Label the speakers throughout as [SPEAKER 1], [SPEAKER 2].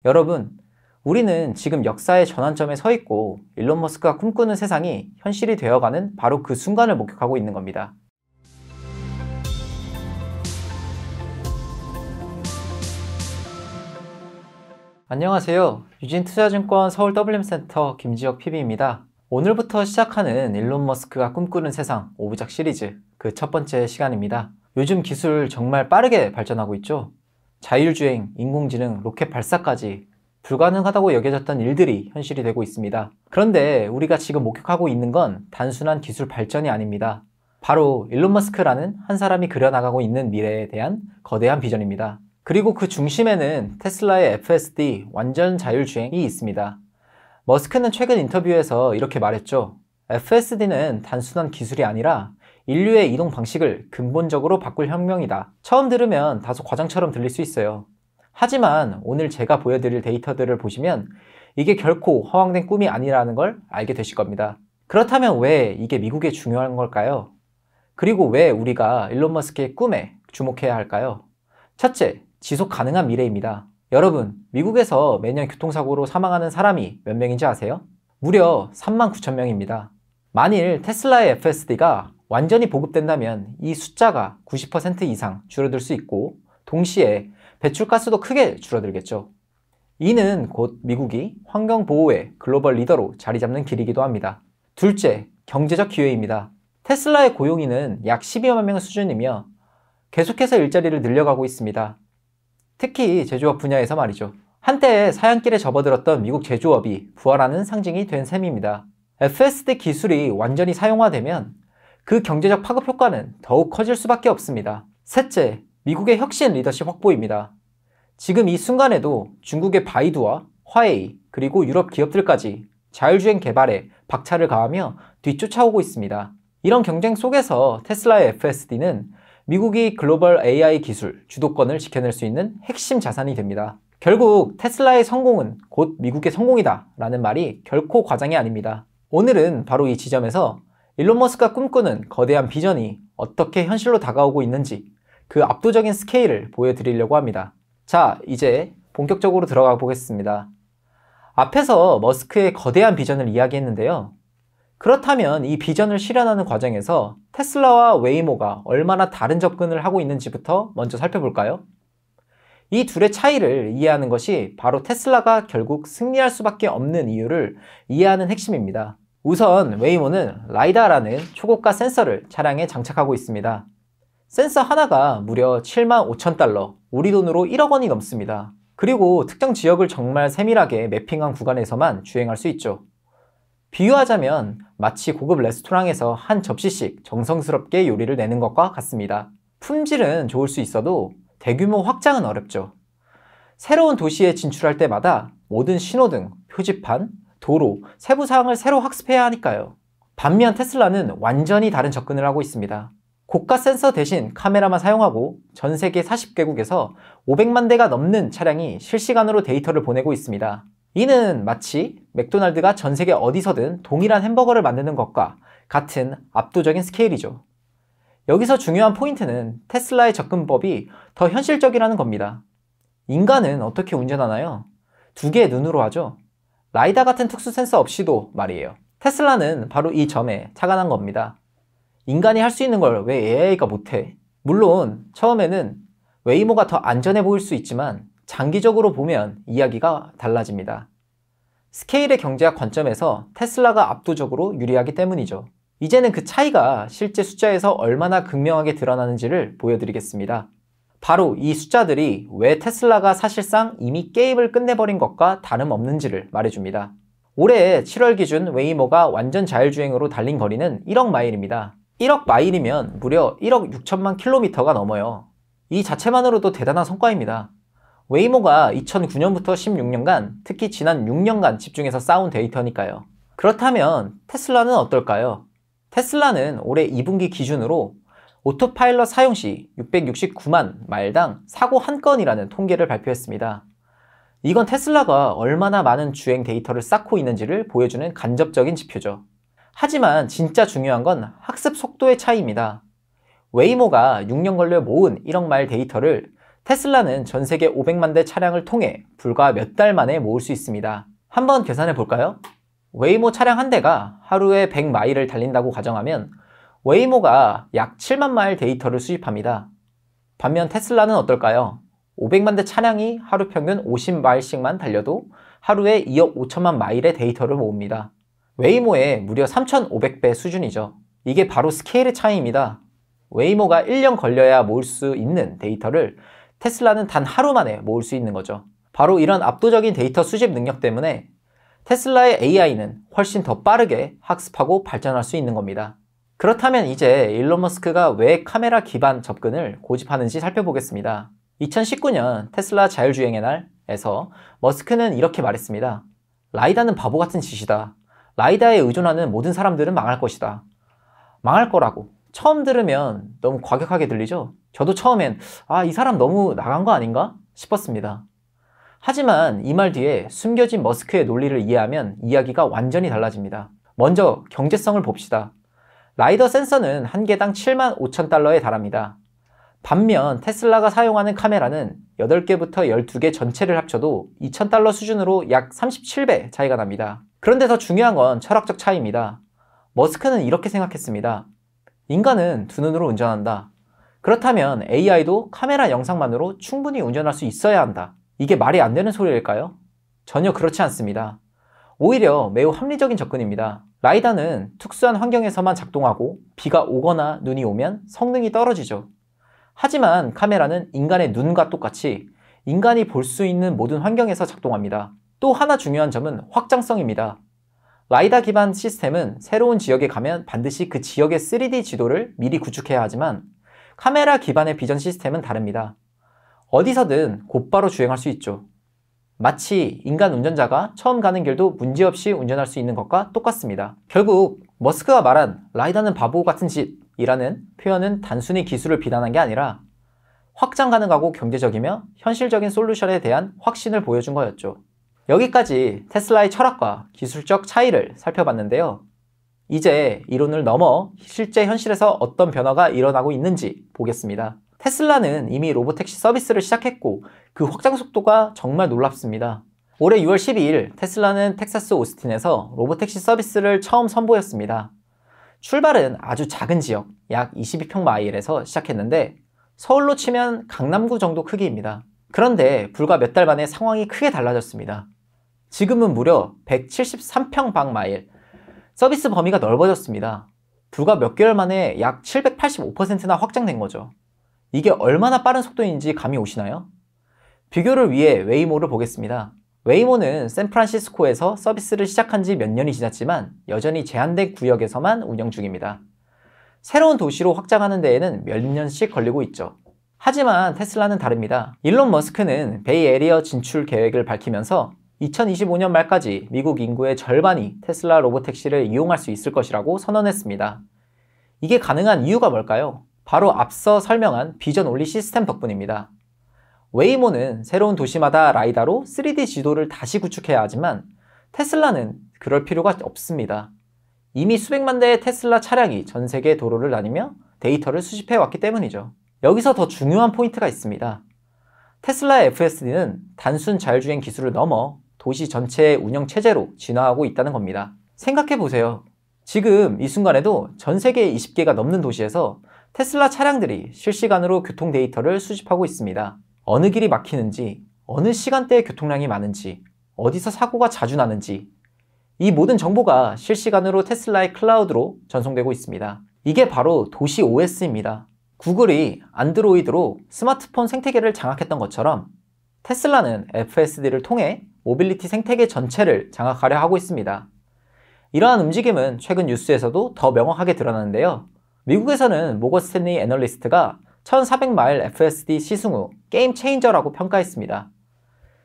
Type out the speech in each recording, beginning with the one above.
[SPEAKER 1] 여러분, 우리는 지금 역사의 전환점에 서 있고 일론 머스크가 꿈꾸는 세상이 현실이 되어가는 바로 그 순간을 목격하고 있는 겁니다. 안녕하세요. 유진투자증권 서울 WM센터 김지혁 PB입니다. 오늘부터 시작하는 일론 머스크가 꿈꾸는 세상 5부작 시리즈 그 첫 번째 시간입니다. 요즘 기술 정말 빠르게 발전하고 있죠. 자율주행, 인공지능, 로켓 발사까지 불가능하다고 여겨졌던 일들이 현실이 되고 있습니다. 그런데 우리가 지금 목격하고 있는 건 단순한 기술 발전이 아닙니다. 바로 일론 머스크라는 한 사람이 그려나가고 있는 미래에 대한 거대한 비전입니다. 그리고 그 중심에는 테슬라의 FSD 완전 자율주행이 있습니다. 머스크는 최근 인터뷰에서 이렇게 말했죠. FSD는 단순한 기술이 아니라 인류의 이동 방식을 근본적으로 바꿀 혁명이다. 처음 들으면 다소 과장처럼 들릴 수 있어요. 하지만 오늘 제가 보여드릴 데이터들을 보시면 이게 결코 허황된 꿈이 아니라는 걸 알게 되실 겁니다. 그렇다면 왜 이게 미국에 중요한 걸까요? 그리고 왜 우리가 일론 머스크의 꿈에 주목해야 할까요? 첫째, 지속 가능한 미래입니다. 여러분, 미국에서 매년 교통사고로 사망하는 사람이 몇 명인지 아세요? 무려 39,000명입니다. 만일 테슬라의 FSD가 완전히 보급된다면 이 숫자가 90% 이상 줄어들 수 있고 동시에 배출가스도 크게 줄어들겠죠. 이는 곧 미국이 환경보호의 글로벌 리더로 자리 잡는 길이기도 합니다. 둘째, 경제적 기회입니다. 테슬라의 고용인은 약 12만 명 수준이며 계속해서 일자리를 늘려가고 있습니다. 특히 제조업 분야에서 말이죠. 한때 사양길에 접어들었던 미국 제조업이 부활하는 상징이 된 셈입니다. FSD 기술이 완전히 사용화되면 그 경제적 파급 효과는 더욱 커질 수밖에 없습니다. 셋째, 미국의 혁신 리더십 확보입니다. 지금 이 순간에도 중국의 바이두와 화웨이 그리고 유럽 기업들까지 자율주행 개발에 박차를 가하며 뒤쫓아오고 있습니다. 이런 경쟁 속에서 테슬라의 FSD는 미국이 글로벌 AI 기술 주도권을 지켜낼 수 있는 핵심 자산이 됩니다. 결국 테슬라의 성공은 곧 미국의 성공이다 라는 말이 결코 과장이 아닙니다. 오늘은 바로 이 지점에서 일론 머스크가 꿈꾸는 거대한 비전이 어떻게 현실로 다가오고 있는지 그 압도적인 스케일을 보여드리려고 합니다. 자, 이제 본격적으로 들어가 보겠습니다. 앞에서 머스크의 거대한 비전을 이야기했는데요. 그렇다면 이 비전을 실현하는 과정에서 테슬라와 웨이모가 얼마나 다른 접근을 하고 있는지부터 먼저 살펴볼까요? 이 둘의 차이를 이해하는 것이 바로 테슬라가 결국 승리할 수밖에 없는 이유를 이해하는 핵심입니다. 우선 웨이모는 라이다라는 초고가 센서를 차량에 장착하고 있습니다. 센서 하나가 무려 75,000달러, 우리 돈으로 1억 원이 넘습니다. 그리고 특정 지역을 정말 세밀하게 매핑한 구간에서만 주행할 수 있죠. 비유하자면 마치 고급 레스토랑에서 한 접시씩 정성스럽게 요리를 내는 것과 같습니다. 품질은 좋을 수 있어도 대규모 확장은 어렵죠. 새로운 도시에 진출할 때마다 모든 신호등, 표지판, 도로, 세부 사항을 새로 학습해야 하니까요. 반면 테슬라는 완전히 다른 접근을 하고 있습니다. 고가 센서 대신 카메라만 사용하고 전 세계 40개국에서 500만 대가 넘는 차량이 실시간으로 데이터를 보내고 있습니다. 이는 마치 맥도날드가 전 세계 어디서든 동일한 햄버거를 만드는 것과 같은 압도적인 스케일이죠. 여기서 중요한 포인트는 테슬라의 접근법이 더 현실적이라는 겁니다. 인간은 어떻게 운전하나요? 두 개의 눈으로 하죠. 라이다 같은 특수 센서 없이도 말이에요. 테슬라는 바로 이 점에 착안한 겁니다. 인간이 할 수 있는 걸 왜 AI가 못해? 물론 처음에는 웨이모가 더 안전해 보일 수 있지만 장기적으로 보면 이야기가 달라집니다. 스케일의 경제학 관점에서 테슬라가 압도적으로 유리하기 때문이죠. 이제는 그 차이가 실제 숫자에서 얼마나 극명하게 드러나는지를 보여드리겠습니다. 바로 이 숫자들이 왜 테슬라가 사실상 이미 게임을 끝내버린 것과 다름없는지를 말해줍니다. 올해 7월 기준 웨이모가 완전 자율주행으로 달린 거리는 1억 마일입니다. 1억 마일이면 무려 1억 6천만 킬로미터가 넘어요. 이 자체만으로도 대단한 성과입니다. 웨이모가 2009년부터 16년간, 특히 지난 6년간 집중해서 쌓은 데이터니까요. 그렇다면 테슬라는 어떨까요? 테슬라는 올해 2분기 기준으로 오토파일럿 사용 시 669만 마일당 사고 한 건이라는 통계를 발표했습니다. 이건 테슬라가 얼마나 많은 주행 데이터를 쌓고 있는지를 보여주는 간접적인 지표죠. 하지만 진짜 중요한 건 학습 속도의 차이입니다. 웨이모가 6년 걸려 모은 1억 마일 데이터를 테슬라는 전 세계 500만 대 차량을 통해 불과 몇 달 만에 모을 수 있습니다. 한번 계산해 볼까요? 웨이모 차량 한 대가 하루에 100마일을 달린다고 가정하면 웨이모가 약 7만 마일 데이터를 수집합니다. 반면 테슬라는 어떨까요? 500만 대 차량이 하루 평균 50마일씩만 달려도 하루에 2억 5천만 마일의 데이터를 모읍니다. 웨이모의 무려 3,500배 수준이죠. 이게 바로 스케일의 차이입니다. 웨이모가 1년 걸려야 모을 수 있는 데이터를 테슬라는 단 하루 만에 모을 수 있는 거죠. 바로 이런 압도적인 데이터 수집 능력 때문에 테슬라의 AI는 훨씬 더 빠르게 학습하고 발전할 수 있는 겁니다. 그렇다면 이제 일론 머스크가 왜 카메라 기반 접근을 고집하는지 살펴보겠습니다. 2019년 테슬라 자율주행의 날에서 머스크는 이렇게 말했습니다. 라이다는 바보 같은 짓이다. 라이다에 의존하는 모든 사람들은 망할 것이다. 망할 거라고. 처음 들으면 너무 과격하게 들리죠? 저도 처음엔 이 사람 너무 나간 거 아닌가? 싶었습니다. 하지만 이 말 뒤에 숨겨진 머스크의 논리를 이해하면 이야기가 완전히 달라집니다. 먼저 경제성을 봅시다. 라이더 센서는 한 개당 7만 5천 달러에 달합니다. 반면 테슬라가 사용하는 카메라는 8개부터 12개 전체를 합쳐도 2,000달러 수준으로 약 37배 차이가 납니다. 그런데 더 중요한 건 철학적 차이입니다. 머스크는 이렇게 생각했습니다. 인간은 두 눈으로 운전한다. 그렇다면 AI도 카메라 영상만으로 충분히 운전할 수 있어야 한다. 이게 말이 안 되는 소리일까요? 전혀 그렇지 않습니다. 오히려 매우 합리적인 접근입니다. 라이다는 특수한 환경에서만 작동하고 비가 오거나 눈이 오면 성능이 떨어지죠. 하지만 카메라는 인간의 눈과 똑같이 인간이 볼 수 있는 모든 환경에서 작동합니다. 또 하나 중요한 점은 확장성입니다. 라이다 기반 시스템은 새로운 지역에 가면 반드시 그 지역의 3D 지도를 미리 구축해야 하지만 카메라 기반의 비전 시스템은 다릅니다. 어디서든 곧바로 주행할 수 있죠. 마치 인간 운전자가 처음 가는 길도 문제없이 운전할 수 있는 것과 똑같습니다. 결국 머스크가 말한 라이다는 바보 같은 짓이라는 표현은 단순히 기술을 비난한 게 아니라 확장 가능하고 경제적이며 현실적인 솔루션에 대한 확신을 보여준 거였죠. 여기까지 테슬라의 철학과 기술적 차이를 살펴봤는데요. 이제 이론을 넘어 실제 현실에서 어떤 변화가 일어나고 있는지 보겠습니다. 테슬라는 이미 로보택시 서비스를 시작했고 그 확장 속도가 정말 놀랍습니다. 올해 6월 12일 테슬라는 텍사스 오스틴에서 로보택시 서비스를 처음 선보였습니다. 출발은 아주 작은 지역, 약 22평마일에서 시작했는데 서울로 치면 강남구 정도 크기입니다. 그런데 불과 몇 달 만에 상황이 크게 달라졌습니다. 지금은 무려 173평방마일, 서비스 범위가 넓어졌습니다. 불과 몇 개월 만에 약 785%나 확장된 거죠. 이게 얼마나 빠른 속도인지 감이 오시나요? 비교를 위해 웨이모를 보겠습니다. 웨이모는 샌프란시스코에서 서비스를 시작한 지 몇 년이 지났지만 여전히 제한된 구역에서만 운영 중입니다. 새로운 도시로 확장하는 데에는 몇 년씩 걸리고 있죠. 하지만 테슬라는 다릅니다. 일론 머스크는 베이에리어 진출 계획을 밝히면서 2025년 말까지 미국 인구의 절반이 테슬라 로보택시를 이용할 수 있을 것이라고 선언했습니다. 이게 가능한 이유가 뭘까요? 바로 앞서 설명한 비전 올리 시스템 덕분입니다. 웨이모는 새로운 도시마다 라이다로 3D 지도를 다시 구축해야 하지만 테슬라는 그럴 필요가 없습니다. 이미 수백만 대의 테슬라 차량이 전 세계 도로를 다니며 데이터를 수집해 왔기 때문이죠. 여기서 더 중요한 포인트가 있습니다. 테슬라의 FSD는 단순 자율주행 기술을 넘어 도시 전체의 운영 체제로 진화하고 있다는 겁니다. 생각해보세요. 지금 이 순간에도 전 세계 20개가 넘는 도시에서 테슬라 차량들이 실시간으로 교통 데이터를 수집하고 있습니다. 어느 길이 막히는지, 어느 시간대에 교통량이 많은지, 어디서 사고가 자주 나는지 이 모든 정보가 실시간으로 테슬라의 클라우드로 전송되고 있습니다. 이게 바로 도시 OS입니다. 구글이 안드로이드로 스마트폰 생태계를 장악했던 것처럼 테슬라는 FSD를 통해 모빌리티 생태계 전체를 장악하려 하고 있습니다. 이러한 움직임은 최근 뉴스에서도 더 명확하게 드러나는데요. 미국에서는 모건 스탠리 애널리스트가 1400마일 FSD 시승 후 게임 체인저라고 평가했습니다.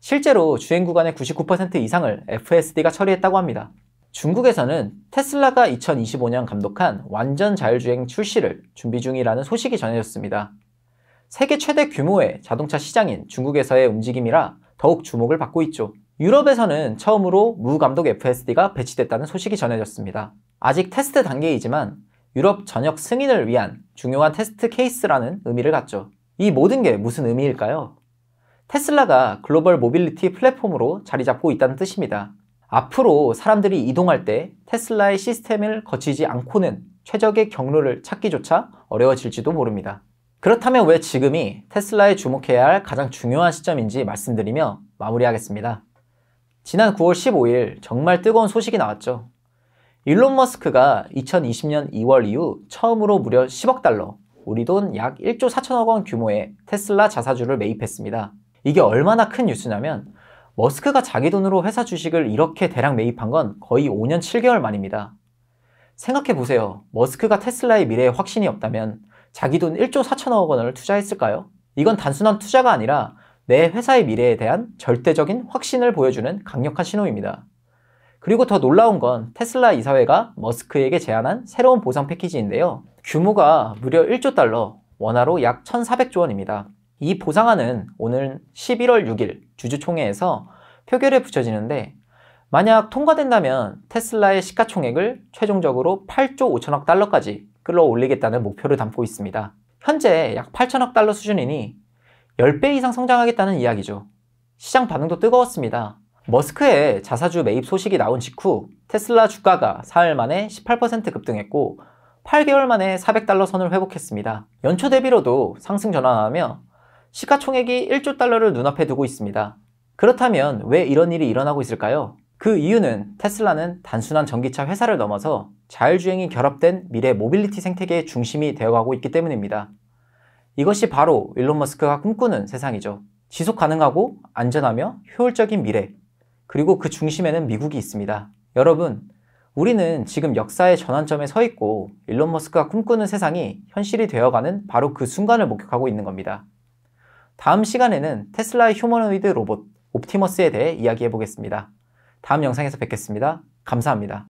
[SPEAKER 1] 실제로 주행 구간의 99% 이상을 FSD가 처리했다고 합니다. 중국에서는 테슬라가 2025년 감독한 완전 자율주행 출시를 준비 중이라는 소식이 전해졌습니다. 세계 최대 규모의 자동차 시장인 중국에서의 움직임이라 더욱 주목을 받고 있죠. 유럽에서는 처음으로 무감독 FSD가 배치됐다는 소식이 전해졌습니다. 아직 테스트 단계이지만 유럽 전역 승인을 위한 중요한 테스트 케이스라는 의미를 갖죠. 이 모든 게 무슨 의미일까요? 테슬라가 글로벌 모빌리티 플랫폼으로 자리 잡고 있다는 뜻입니다. 앞으로 사람들이 이동할 때 테슬라의 시스템을 거치지 않고는 최적의 경로를 찾기조차 어려워질지도 모릅니다. 그렇다면 왜 지금이 테슬라에 주목해야 할 가장 중요한 시점인지 말씀드리며 마무리하겠습니다. 지난 9월 15일 정말 뜨거운 소식이 나왔죠. 일론 머스크가 2020년 2월 이후 처음으로 무려 10억 달러, 우리 돈 약 1조 4천억 원 규모의 테슬라 자사주를 매입했습니다. 이게 얼마나 큰 뉴스냐면 머스크가 자기 돈으로 회사 주식을 이렇게 대량 매입한 건 거의 5년 7개월 만입니다. 생각해보세요. 머스크가 테슬라의 미래에 확신이 없다면 자기 돈 1조 4천억 원을 투자했을까요? 이건 단순한 투자가 아니라 내 회사의 미래에 대한 절대적인 확신을 보여주는 강력한 신호입니다. 그리고 더 놀라운 건 테슬라 이사회가 머스크에게 제안한 새로운 보상 패키지인데요. 규모가 무려 1조 달러, 원화로 약 1,400조 원입니다. 이 보상안은 오늘 11월 6일 주주총회에서 표결에 붙여지는데 만약 통과된다면 테슬라의 시가총액을 최종적으로 8조 5천억 달러까지 끌어올리겠다는 목표를 담고 있습니다. 현재 약 8천억 달러 수준이니 10배 이상 성장하겠다는 이야기죠. 시장 반응도 뜨거웠습니다. 머스크의 자사주 매입 소식이 나온 직후 테슬라 주가가 사흘 만에 18% 급등했고 8개월 만에 400달러 선을 회복했습니다. 연초 대비로도 상승 전환하며 시가총액이 1조 달러를 눈앞에 두고 있습니다. 그렇다면 왜 이런 일이 일어나고 있을까요? 그 이유는 테슬라는 단순한 전기차 회사를 넘어서 자율주행이 결합된 미래 모빌리티 생태계의 중심이 되어가고 있기 때문입니다. 이것이 바로 일론 머스크가 꿈꾸는 세상이죠. 지속 가능하고 안전하며 효율적인 미래, 그리고 그 중심에는 미국이 있습니다. 여러분, 우리는 지금 역사의 전환점에 서 있고 일론 머스크가 꿈꾸는 세상이 현실이 되어가는 바로 그 순간을 목격하고 있는 겁니다. 다음 시간에는 테슬라의 휴머노이드 로봇 옵티머스에 대해 이야기해 보겠습니다. 다음 영상에서 뵙겠습니다. 감사합니다.